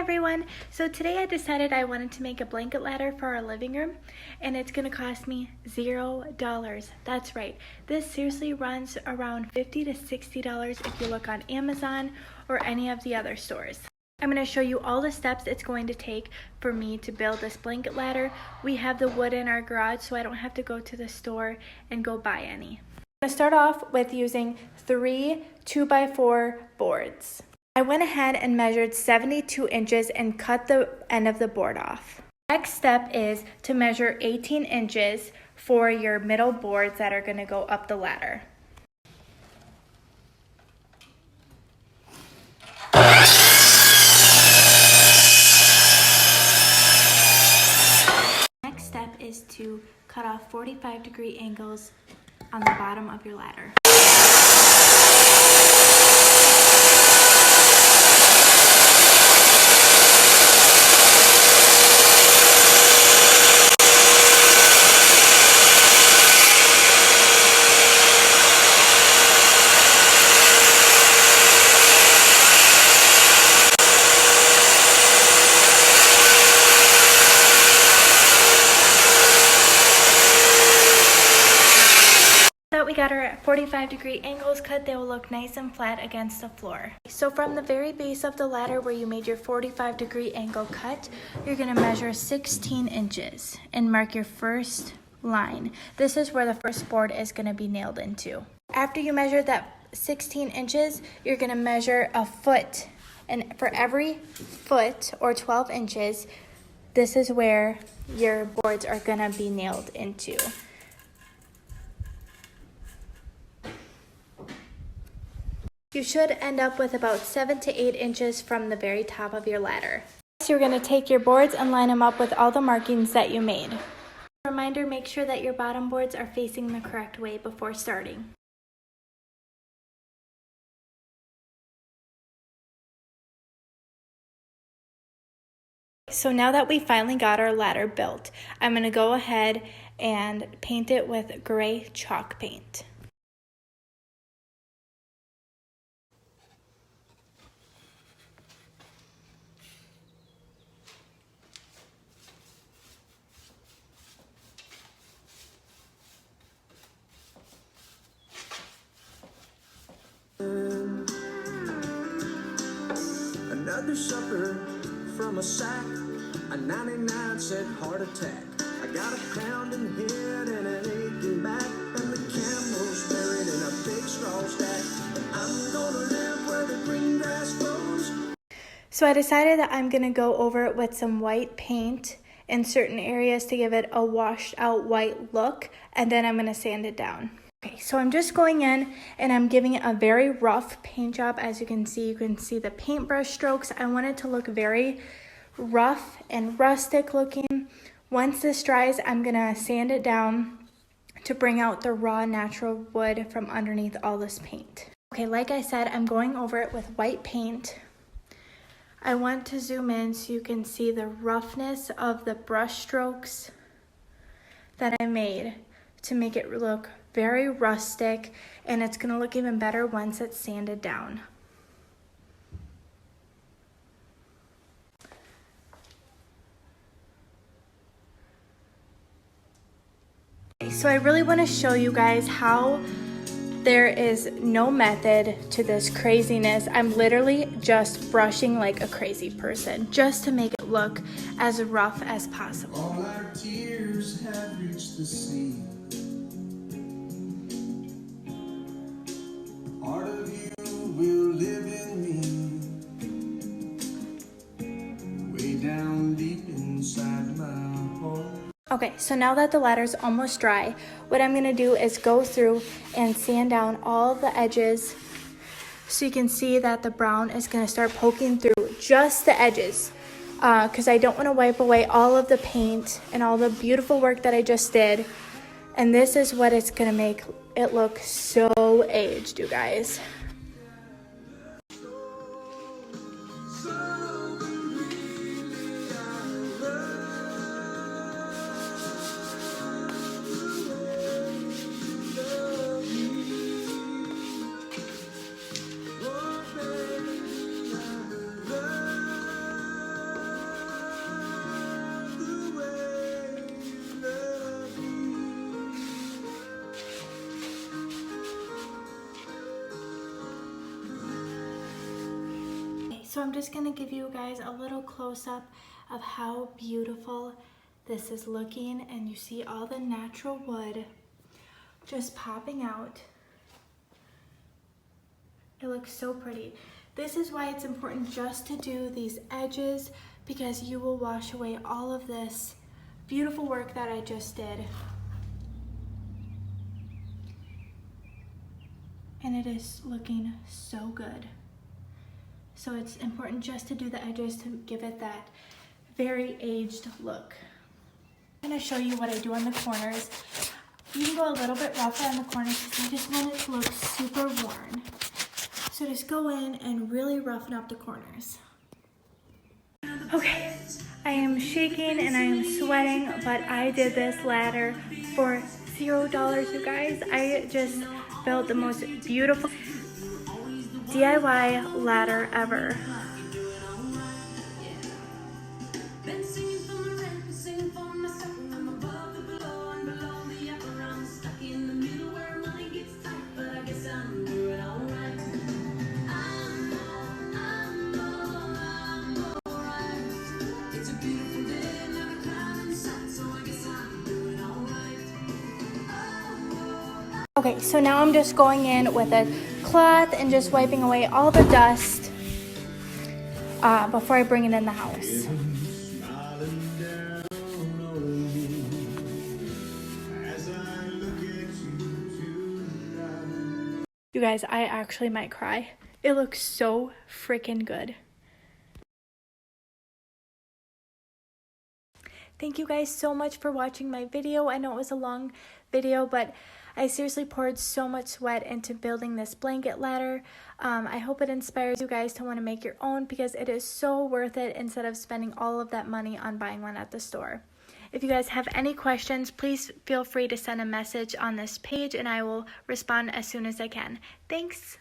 everyone! So today I decided I wanted to make a blanket ladder for our living room, and it's going to cost me $0. That's right. This seriously runs around $50 to $60 if you look on Amazon or any of the other stores. I'm going to show you all the steps it's going to take for me to build this blanket ladder. We have the wood in our garage, so I don't have to go to the store and go buy any. I'm going to start off with using 3 2x4 boards. I went ahead and measured 72 inches and cut the end of the board off. Next step is to measure 18 inches for your middle boards that are going to go up the ladder. Next step is to cut off 45-degree angles on the bottom of your ladder. We got our 45-degree angles cut. They will look nice and flat against the floor. So from the very base of the ladder where you made your 45-degree angle cut, you're going to measure 16 inches and mark your first line. This is where the first board is going to be nailed into. After you measure that 16 inches, you're going to measure a foot. And for every foot or 12 inches, this is where your boards are going to be nailed into. You should end up with about 7 to 8 inches from the very top of your ladder. Next, you're going to take your boards and line them up with all the markings that you made. Reminder, make sure that your bottom boards are facing the correct way before starting. So now that we finally got our ladder built, I'm going to go ahead and paint it with gray chalk paint. Another supper from a sack, a 99 cent heart attack. I got a pounding head and an aching back, and the camel's buried in a big straw stack. I'm gonna live where the green grass grows. So I decided that I'm gonna go over it with some white paint in certain areas to give it a washed out white look, and then I'm gonna sand it down. Okay, so I'm just going in and I'm giving it a very rough paint job. As you can see the paintbrush strokes. I want it to look very rough and rustic looking. Once this dries, I'm gonna sand it down to bring out the raw natural wood from underneath all this paint. Okay, like I said, I'm going over it with white paint. I want to zoom in so you can see the roughness of the brush strokes that I made to make it look very rustic, and it's going to look even better once it's sanded down. So I really want to show you guys how there is no method to this craziness. I'm literally just brushing like a crazy person just to make it look as rough as possible. All our tears have reached the sea. Part of you will live in me, way down deep inside my heart. Okay, so now that the ladder's almost dry, what I'm gonna do is go through and sand down all the edges so you can see that the brown is gonna start poking through just the edges, because I don't wanna wipe away all of the paint and all the beautiful work that I just did. And this is what it's gonna make it look so aged, you guys. So I'm just gonna give you guys a little close-up of how beautiful this is looking, and you see all the natural wood just popping out. It looks so pretty. This is why it's important just to do these edges, because you will wash away all of this beautiful work that I just did. And it is looking so good. So it's important just to do the edges to give it that very aged look. I'm gonna show you what I do on the corners. You can go a little bit rougher on the corners because I just want it to look super worn. So just go in and really roughen up the corners. Okay, I am shaking and I am sweating, but I did this ladder for $0, you guys. I just built the most beautiful DIY ladder ever. Okay, so now I'm just going in with a cloth and just wiping away all the dust before I bring it in the house. You guys, I actually might cry. It looks so freaking good. Thank you guys so much for watching my video. I know it was a long video, but I seriously poured so much sweat into building this blanket ladder. I hope it inspires you guys to want to make your own, because it is so worth it instead of spending all of that money on buying one at the store. If you guys have any questions, please feel free to send a message on this page and I will respond as soon as I can. Thanks.